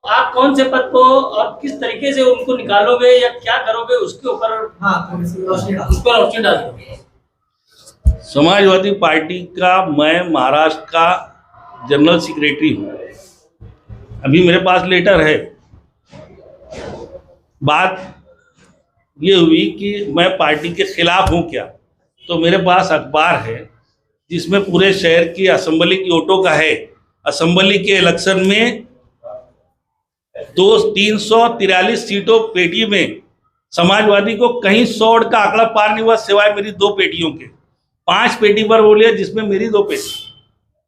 आप कौन से पद को और किस तरीके से उनको निकालोगे या क्या करोगे उसके ऊपर उस पर रोशनी डाल दो। समाजवादी पार्टी का मैं महाराष्ट्र का जनरल सेक्रेटरी हूँ। अभी मेरे पास लेटर है। बात ये हुई कि मैं पार्टी के खिलाफ हूँ क्या, तो मेरे पास अखबार है जिसमें पूरे शहर की असेंबली की वोटों का है। असेंबली के इलेक्शन में 343 सीटों पेटी में समाजवादी को कहीं 100 का आंकड़ा पार नहीं हुआ, सिवाय मेरी 2 पेटियों के। 5 पेटी पर बोले जिसमें मेरी 2 पेटी।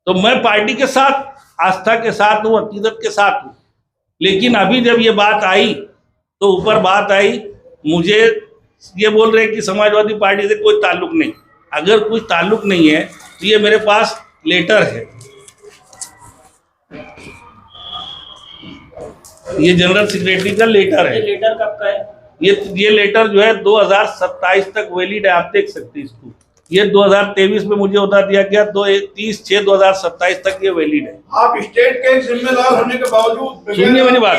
तो मैं पार्टी के साथ, आस्था के साथ हूँ, अकीदत के साथ हूँ। लेकिन अभी जब ये बात आई तो ऊपर बात आई, मुझे ये बोल रहे हैं कि समाजवादी पार्टी से कोई ताल्लुक नहीं। अगर कोई ताल्लुक नहीं है तो ये मेरे पास लेटर है, ये जनरल सेक्रेटरी का लेटर है। ये लेटर कब का है? ये लेटर जो है 2027 तक वैलिड है, आप देख सकते हैं इसको। ये 2023 में मुझे बता दिया गया 30/6/2027 तक ये वैलिड है। आप स्टेट के जिम्मेदार होने के बावजूद सुनिए मेरी बात,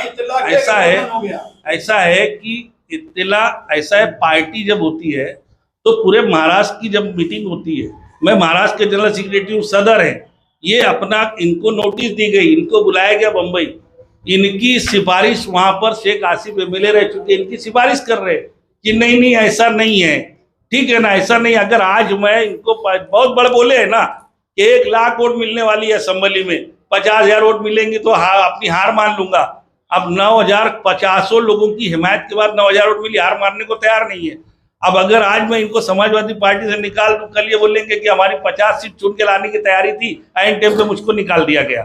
ऐसा है कि इत्तिला ऐसा है, पार्टी जब होती है तो पूरे महाराष्ट्र की जब मीटिंग होती है, मैं महाराष्ट्र के जनरल सेक्रेटरी हूँ, सदर है, ये अपना इनको नोटिस दी गई, इनको बुलाया गया बम्बई। इनकी सिफारिश वहां पर शेख आसिफ एमएलए रह चुके, इनकी सिफारिश कर रहे कि नहीं ऐसा नहीं है, ठीक है ना, ऐसा नहीं। अगर आज मैं इनको बहुत बड़े बोले है ना कि 1 लाख वोट मिलने वाली है असेंबली में, 50,000 वोट मिलेंगे तो अपनी हार मान लूंगा। अब 9,050 लोगों की हिमायत के बाद 9,000 वोट मिली, हार मानने को तैयार नहीं है। अब अगर आज मैं इनको समाजवादी पार्टी से निकाल दूं, कल ये बोलेंगे कि हमारी 50 सीट चुन के लाने की तैयारी थी, ऐन टाइम पे मुझको निकाल दिया गया।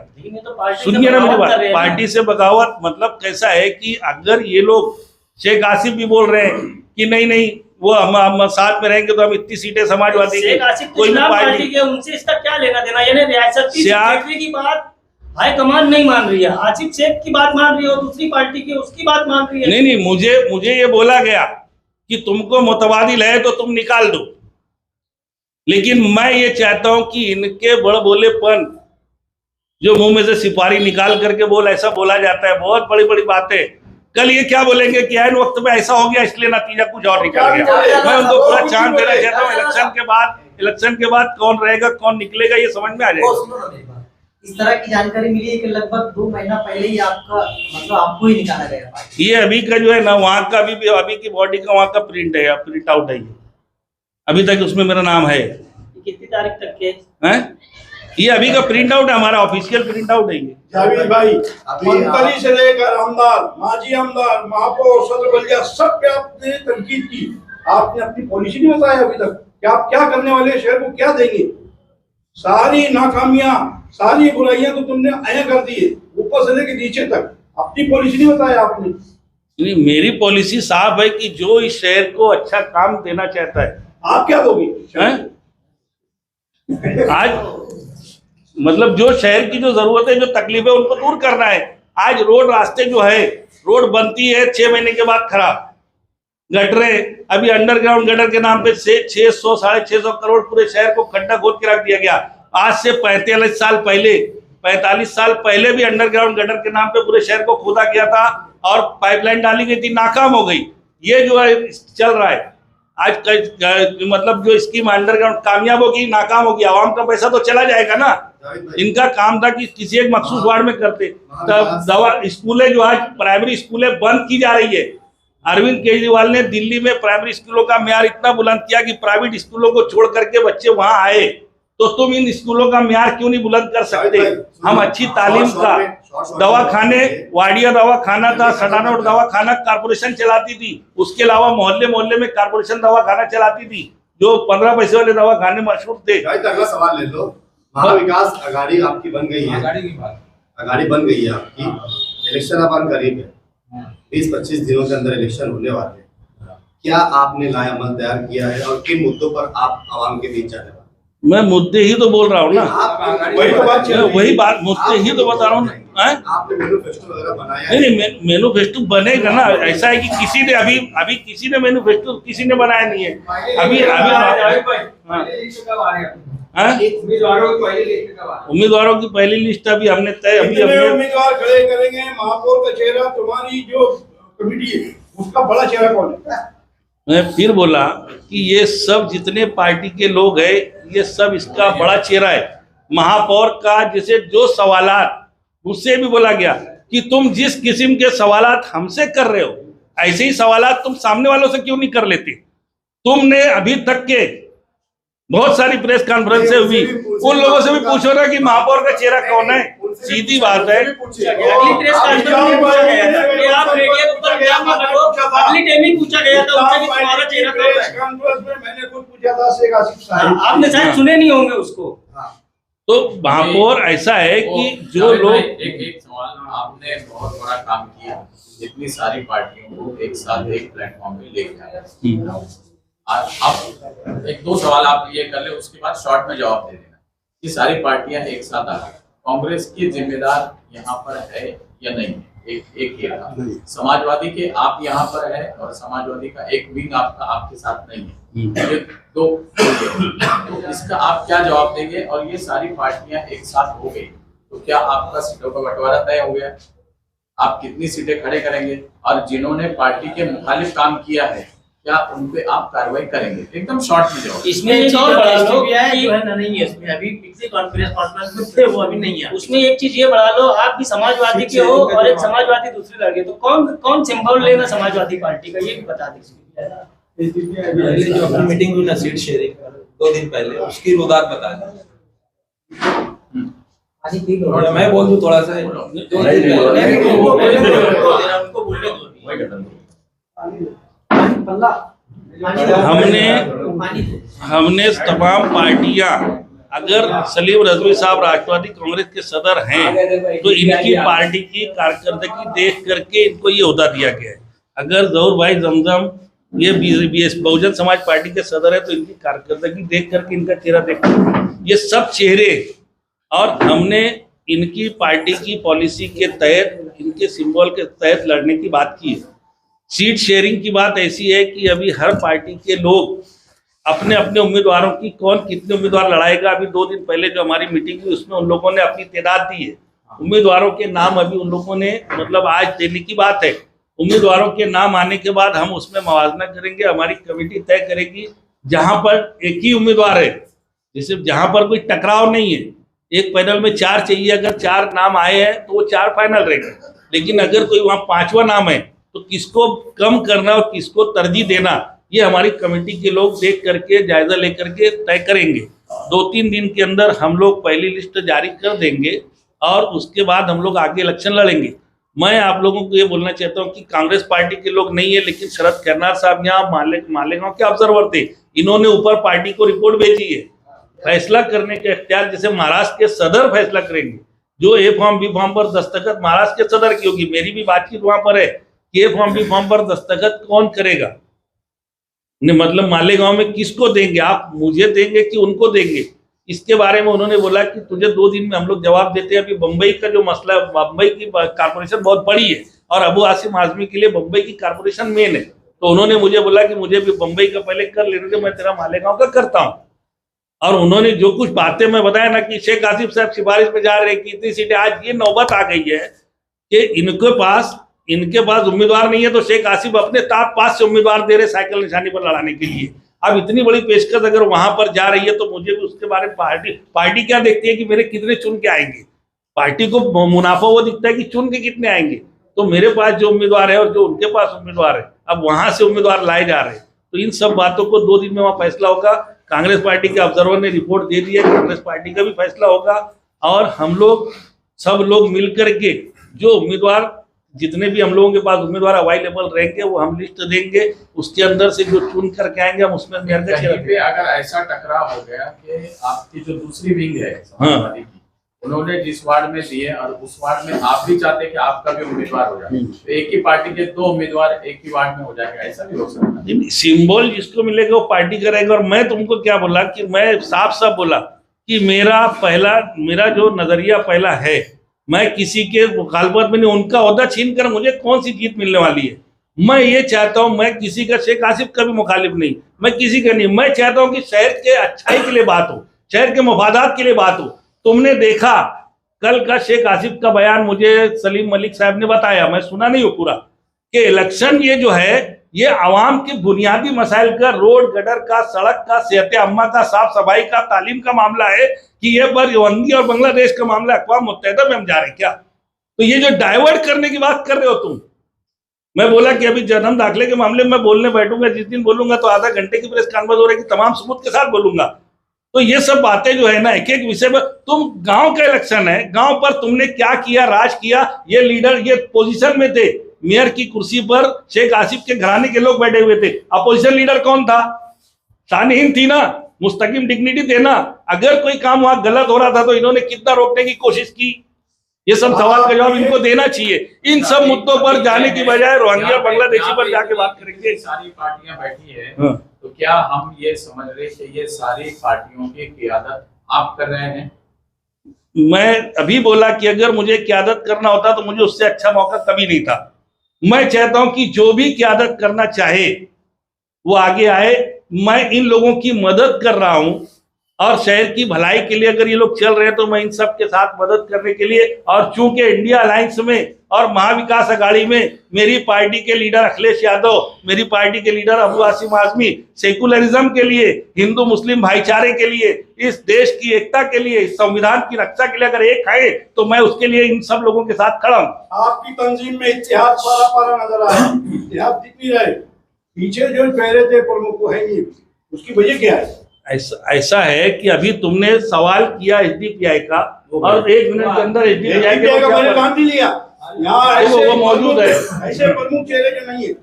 सुनिए ना मेरी बात, पार्टी से बगावत मतलब कैसा है कि अगर ये लोग, शेख आसिफ भी बोल रहे हैं कि नहीं वो हम साथ में रहेंगे तो हम इतनी सीटें समाजवादी कोई पार्टी के, उनसे इसका क्या लेना देना? यानी रियासती सेक्रेटरी की बात हाईकमान नहीं मान रही है, आसिफ शेख की बात मान रही है और दूसरी पार्टी की उसकी बात मान रही है। नहीं, मुझे ये बोला गया कि तुमको मुतबादिल है तो तुम निकाल दो। लेकिन मैं ये चाहता हूं कि इनके बड़बोलेपन, जो मुंह में से सिपाही निकाल करके ऐसा बोला जाता है, बहुत बड़ी बड़ी बातें। कल ये क्या बोलेंगे कि ऐन वक्त में ऐसा हो गया इसलिए नतीजा कुछ और निकल गया। मैं उनको पूरा चांस देना चाहता हूँ। इलेक्शन के बाद कौन रहेगा कौन निकलेगा ये समझ में आ जाएगा। इस तरह की जानकारी मिली है कि लगभग 2 महीना पहले ही आपको ही निकाला गया। ये अभी का जो है ना, वहाँ का अभी की बॉडी का वहाँ का प्रिंट आउट है, अभी तक उसमें मेरा नाम है। कितनी तारीख तक के हैं? ये अभी का प्रिंट आउट है, हमारा ऑफिशियल प्रिंट आउट है। जावेद भाई, मंत्री से लेकर आमदार, माजी आमदार, महापौर, सदर बलिया, सब पे आपने तनकीद की। आपने अपनी पॉलिसी नहीं बताया अभी तक कि आप क्या करने वाले, शहर को क्या देंगे। सारी नाकामियां, सारी बुराइयां तो तुमने आया कर दी है, ऊपर से लेकर नीचे तक। अपनी पॉलिसी नहीं बताया आपने। नहीं, मेरी पॉलिसी साफ है कि जो इस शहर को अच्छा काम देना चाहता है। आप क्या दोगे? आज मतलब जो शहर की जो जरूरत है, जो तकलीफ है, उनको दूर करना है। आज रोड रास्ते जो है, रोड बनती है 6 महीने के बाद खराब, गटरें, अभी अंडरग्राउंड गटर के नाम पे 600-650 करोड़ पूरे शहर को खड्डा खोद के रख दिया गया। आज से 45 साल पहले भी अंडरग्राउंड गटर के नाम पे पूरे शहर को खोदा गया था और पाइपलाइन डाली गई थी, नाकाम हो गई। ये जो है चल रहा है आज मतलब जो स्कीम अंडरग्राउंड कामयाब होगी, नाकाम होगी, आवाम का पैसा तो चला जाएगा ना। इनका काम था कि किसी एक मखसूस वार्ड में करते। तब दवा स्कूलें जो आज प्राइमरी स्कूलें बंद की जा रही है। अरविंद केजरीवाल ने दिल्ली में प्राइमरी स्कूलों का म्यार इतना बुलंद किया कि प्राइवेट स्कूलों को छोड़ करके बच्चे वहां आए। तो तुम इन स्कूलों का म्यार क्यों नहीं बुलंद कर सकते? हम अच्छी तालीम का दवाखाने, वाडिया दवाखाना था, सटानोट दवाखाना कारपोरेशन चलाती थी, उसके अलावा मोहल्ले में कारपोरेशन दवाखाना चलाती थी, जो 15 पैसे वाले दवाखाने मशहूर थे। अगला सवाल ले लो। महाविकास आघाड़ी आपकी बन गई है, आघाड़ी बन गई है आपकी, इलेक्शन अब करीब है, 20-25 दिनों के अंदर इलेक्शन होने वाले हैं। क्या आपने लाएअमल तैयार किया है और किन मुद्दों पर आप आवाम के बीच जाने वाले? मैं मुद्दे ही तो बोल रहा हूँ ना, वही तो बात चल रही है। वही बात मुद्दे ही तो बता रहा हूँ। आपने मैनिफेस्टो वगैरह बनाया है? नहीं, मैनिफेस्टो बनेगा ना। ऐसा है कि किसी ने अभी किसी ने मैनिफेस्टो किसी ने बनाया नहीं है अभी। उम्मीदवारों की पहली लिस्ट अभी हमने तय अभी कितने उम्मीदवार खड़े करेंगे? महापौर का चेहरा, तुम्हारी जो कमेटी है उसका बड़ा चेहरा कौन है? मैं फिर बोला कि ये सब जितने पार्टी के लोग हैं, ये सब इसका बड़ा चेहरा है। महापौर का जैसे जो सवालात मुझसे भी बोला गया कि तुम जिस किस्म के सवालात हमसे कर रहे हो, ऐसे ही सवालात तुम सामने वालों से क्यों नहीं कर लेते? तुमने अभी तक के बहुत सारी प्रेस कॉन्फ्रेंस हुई, उन लोगों से भी पूछो ना कि महापौर का चेहरा कौन है। सीधी बात है। अगली प्रेस कॉन्फ्रेंस में पूछा गया था कि आप मीडिया के ऊपर क्या मान लो, अगली टाइम ही पूछा गया था उनसे कि तुम्हारा चेहरा कौन प्रेस है। कॉन्फ्रेंस में मैंने खुद पूछा था शेख आसिफ साहब। आपने शायद सुने नहीं होंगे उसको। तो महापौर ऐसा है कि जो लोग एक सवाल, आपने बहुत बड़ा काम किया, इतनी सारी पार्टियों को एक साथ एक प्लेटफॉर्म पे लेके आया। अब एक दो सवाल आप ये कर ले, उसके बाद शॉर्ट में जवाब दे देना। ये सारी पार्टियां एक साथ आ गई, कांग्रेस की जिम्मेदार यहाँ पर है या नहीं है? एक ये था। समाजवादी के आप यहाँ पर है और समाजवादी का एक विंग आपका आपके साथ नहीं है, ये दो। तो इसका आप क्या जवाब देंगे? और ये सारी पार्टियां एक साथ हो गई तो क्या आपका सीटों का बंटवारा तय हो गया? आप कितनी सीटें खड़े करेंगे? और जिन्होंने पार्टी के मुखालिफ काम किया है, क्या उन पे आप कार्रवाई करेंगे? एकदम शॉर्ट में जवाब। इसमें एक और बढ़ा लो कि जो है ना, नहीं है इसमें अभी पिछले कॉन्फ्रेंस में थे, वो अभी नहीं है। उसमें एक चीज ये बढ़ा लो, आप भी समाजवादी के हो और एक समाजवादी दूसरे लड़के, तो कौन सिंबल लेना समाजवादी पार्टी का, ये भी बता दीजिए। पहले जो अपनी मीटिंग हुई ना सीट शेयरिंग 2 दिन पहले, उसकी रुदात बता दी। थोड़ा मैं बोल दूं थोड़ा सा, हमने तमाम पार्टियां, अगर सलीम रजवी साहब राष्ट्रवादी कांग्रेस के सदर हैं तो इनकी पार्टी की कारकर्दगी देख करके इनको ये ओहदा दिया गया है। अगर जहूर भाई जमजम ये बहुजन समाज पार्टी के सदर है तो इनकी कारकर्दगी देख करके, इनका चेहरा देख करके, ये सब चेहरे, और हमने इनकी पार्टी की पॉलिसी के तहत, इनके सिंबल के तहत लड़ने की बात की है। सीट शेयरिंग की बात ऐसी है कि अभी हर पार्टी के लोग अपने अपने उम्मीदवारों की, कौन कितने उम्मीदवार लड़ाएगा, अभी 2 दिन पहले जो हमारी मीटिंग हुई उसमें उन लोगों ने अपनी तादाद दी है। उम्मीदवारों के नाम अभी उन लोगों ने मतलब आज देने की बात है। उम्मीदवारों के नाम आने के बाद हम उसमें मवाजना करेंगे, हमारी कमेटी तय करेगी। जहां पर एक ही उम्मीदवार है, जैसे जहां पर कोई टकराव नहीं है, एक पैनल में 4 चाहिए, अगर 4 नाम आए हैं तो वो 4 फाइनल रहेंगे। लेकिन अगर कोई वहाँ 5वां नाम है तो किसको कम करना और किसको तरजीह देना, ये हमारी कमेटी के लोग देख करके, जायजा लेकर के तय करेंगे। 2-3 दिन के अंदर हम लोग पहली लिस्ट जारी कर देंगे और उसके बाद हम लोग आगे इलेक्शन लड़ेंगे। मैं आप लोगों को ये बोलना चाहता हूँ कि कांग्रेस पार्टी के लोग नहीं है, लेकिन शरद खैरनार साहब यहाँ मालेगांव के ऑब्जर्वर थे, इन्होंने ऊपर पार्टी को रिपोर्ट भेजी है। फैसला करने के इख्तियार जैसे महाराष्ट्र के सदर फैसला करेंगे, जो ए फॉर्म बी फॉर्म पर दस्तखत महाराष्ट्र के सदर की होगी। मेरी भी बातचीत वहां पर है कि ए फॉर्म बी फॉर्म पर दस्तखत कौन करेगा, मतलब मालेगांव में किसको देंगे, आप मुझे देंगे कि उनको देंगे, इसके बारे में उन्होंने बोला कि तुझे 2 दिन में हम लोग जवाब देते हैं। अभी बम्बई का जो मसला है, बम्बई की कारपोरेशन बहुत बड़ी है और अबू आसिम आजमी के लिए बम्बई की कारपोरेशन मेन है, तो उन्होंने मुझे बोला कि मुझे भी बम्बई का पहले कर लेने दे, मैं तेरा मालेगांव का करता हूँ। और उन्होंने जो कुछ बातें मैं बताया ना कि शेख आसिफ साहब सिफारिश में जा रहे हैं कि इतनी सीटें, आज ये नौबत आ गई है कि इनके पास उम्मीदवार नहीं है तो शेख आसिफ अपने पास से उम्मीदवार दे रहे साइकिल निशानी पर लड़ाने के लिए। अब इतनी बड़ी पेशकश अगर वहां पर जा रही है तो मुझे भी उसके बारे में पार्टी क्या देखती है कि मेरे कितने चुन के आएंगे। पार्टी को मुनाफा वो दिखता है कि चुन के कितने आएंगे, तो मेरे पास जो उम्मीदवार है और जो उनके पास उम्मीदवार है, अब वहां से उम्मीदवार लाए जा रहे हैं। तो इन सब बातों को 2 दिन में वहां फैसला होगा। कांग्रेस पार्टी के ऑब्जर्वर ने रिपोर्ट दे दी है, कांग्रेस पार्टी का भी फैसला होगा और हम लोग सब लोग मिलकर के जो उम्मीदवार, जितने भी हम लोगों के पास उम्मीदवार अवेलेबल रहेंगे वो हम लिस्ट देंगे, उसके अंदर से जो चुन करके आएंगे हम उसमें कहीं पे अगर ऐसा टकराव हो गया कि आपकी जो दूसरी विंग है समाजवादी की, उन्होंने जिस वार्ड में दिए और उस वार्ड में आप भी चाहते हैं कि आपका भी उम्मीदवार हो जाए, तो एक ही पार्टी के 2 उम्मीदवार एक ही वार्ड में हो जाएगा, ऐसा भी हो सकता है। सिंबल जिसको मिलेगा वो पार्टी करेगा। और मैं तुमको क्या बोला कि मैं साफ साफ बोला कि मेरा जो नजरिया पहला है, मैं किसी के मुखालफत में नहीं, उनका ओहदा छीन कर मुझे कौन सी जीत मिलने वाली है। मैं ये चाहता हूं, मैं किसी का शेख आसिफ का भी मुखालिफ नहीं, मैं किसी का नहीं, मैं चाहता हूं कि शहर के अच्छाई के लिए बात हो, शहर के मफादात के लिए बात हो। तुमने देखा कल का शेख आसिफ का बयान, मुझे सलीम मलिक साहब ने बताया, मैं सुना नहीं हूं पूरा, कि इलेक्शन ये जो है ये आवाम के बुनियादी मसाइल का, रोड गटर का, सड़क का, सेहत अम्मा का, साफ सफाई का, तालीम का मामला है कि ये बरवंगी और बांग्लादेश का मामला अक़वाम मुत्तहिदा में हम जा रहे हैं क्या? तो ये जो डाइवर्ट करने की बात कर रहे हो तुम, मैं बोला कि अभी जन्म दाखिले के मामले में बोलने बैठूंगा, जिस दिन बोलूंगा तो आधा घंटे की प्रेस कॉन्फ्रेंस हो रही है कि तमाम सबूत के साथ बोलूंगा। तो ये सब बातें जो है ना, एक एक विषय पर, तुम गांव का इलेक्शन है, गांव पर तुमने क्या किया, राज किया, ये लीडर ये पोजीशन में थे, मेयर की कुर्सी पर शेख आसिफ के घराने के लोग बैठे हुए थे। अपोजिशन लीडर कौन था? शानहीन थी ना, मुस्तकिम डिग्निटी थे ना। अगर कोई काम वहां गलत हो रहा था तो इन्होंने कितना रोकने की कोशिश की? ये सब सवाल का जवाब इनको देना चाहिए। इन सब मुद्दों पर जाने की बजाय रोहिंग्या और बांग्लादेशी पर जाके बात करेंगे। सारी पार्टियां बैठी है, तो क्या हम ये समझ रहे कि ये सारी पार्टियों की क़यादत आप कर रहे हैं? मैं अभी बोला कि अगर मुझे क़यादत करना होता तो मुझे उससे अच्छा मौका कभी नहीं था। मैं चाहता हूं कि जो भी क़यादत करना चाहे वो आगे आए। मैं इन लोगों की मदद कर रहा हूं और शहर की भलाई के लिए अगर ये लोग चल रहे हैं तो मैं इन सब के साथ मदद करने के लिए, और चूंकि इंडिया अलायंस में और महाविकास अघाड़ी में मेरी पार्टी के लीडर अखिलेश यादव, मेरी पार्टी के लीडर अबू आसिम आजमी सेकुलरिज्म के लिए, हिंदू मुस्लिम भाईचारे के लिए, इस देश की एकता के लिए, इस संविधान की रक्षा के लिए अगर एक है तो मैं उसके लिए इन सब लोगों के साथ खड़ा हूं। आपकी तंजीम में इत्तेहाद पारा पारा नजर आया, इत्तेहाद दिख नहीं रहे, पीछे जो कह रहे थे प्रमुख वो है नहीं, उसकी वजह क्या है? ऐसा है कि अभी तुमने सवाल किया एसडीपीआई का, और 1 मिनट के अंदर एसडीपीआई का मैंने काम भी लिया, यहाँ वो मौजूद है, ऐसे प्रमुख चेहरे के नहीं है।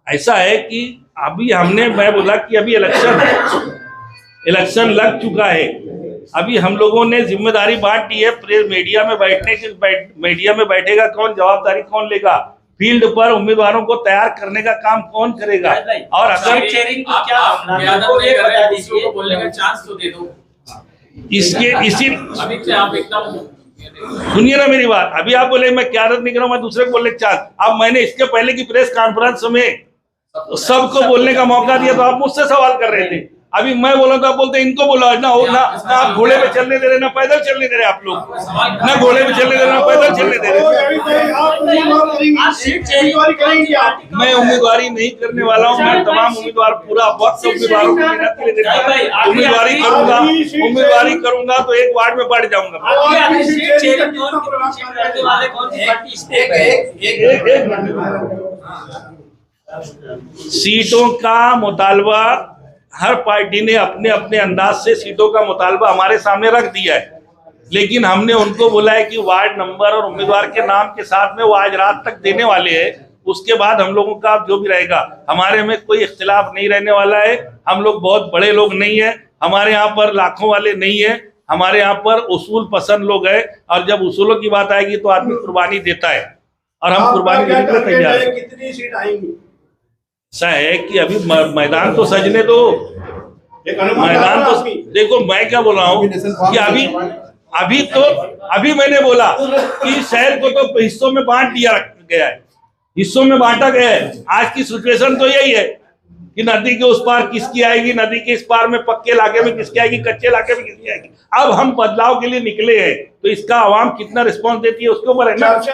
ऐसा है कि अभी मैं बोला कि अभी इलेक्शन लग चुका है, अभी हम लोगों ने जिम्मेदारी बांट दी है। प्रेस मीडिया में बैठेगा कौन, जवाबदारी कौन लेगा, फील्ड पर उम्मीदवारों को तैयार करने का काम कौन करेगा? और अगर बोलने का चांस तो दे दो। सुनिए ना मेरी बात, अभी आप बोले मैं क़यादत नहीं कर रहा हूं, मैं दूसरे को बोलने का चांस। अब मैंने इसके पहले की प्रेस कॉन्फ्रेंस में सबको बोलने का मौका दिया तो आप मुझसे सवाल कर रहे थे। अभी मैं बोला तो आप बोलते इनको बोला ना आप घोड़े पे चलने दे रहे, ना पैदल चलने दे रहे आप लोग, ना घोड़े पे चलने दे रहे, ना पैदल चलने दे रहे। मैं उम्मीदवारी नहीं करने वाला हूँ। मैं तमाम उम्मीदवार पूरा वक्त उम्मीदवारों को मेहनत के लिए देता हूं। उम्मीदवारी करूंगा तो एक वार्ड में बढ़ जाऊंगा। सीटों का मुतालबा हर पार्टी ने अपने अपने अंदाज से सीटों का मुतालबा हमारे सामने रख दिया है, लेकिन हमने उनको बोला है कि वार्ड नंबर और उम्मीदवार के नाम के साथ में वो आज रात तक देने वाले हैं। उसके बाद हम लोगों का जो भी रहेगा, हमारे में कोई इख्तिलाफ नहीं रहने वाला है। हम लोग बहुत बड़े लोग नहीं है, हमारे यहाँ पर लाखों वाले नहीं है, हमारे यहाँ पर उसूल पसंद लोग हैं, और जब उसूलों की बात आएगी तो आदमी कुर्बानी देता है और हम कुर्बानी देने के लिए तैयार हैं। कितनी सीट आएंगी? ऐसा है कि अभी मैदान तो सजने दो, मैदान तो देखो। मैं क्या बोल रहा हूँ कि अभी मैंने बोला कि शहर को तो हिस्सों में बांट दिया गया है, हिस्सों में बांटा गया है। आज की सिचुएशन तो यही है कि नदी के उस पार किसकी आएगी, नदी के इस पार में पक्के इलाके में किसकी आएगी, कच्चे इलाके में किसकी आएगी। अब हम बदलाव के लिए निकले हैं, तो इसका आवाम कितना रिस्पॉन्स देती है उसके ऊपर है ना।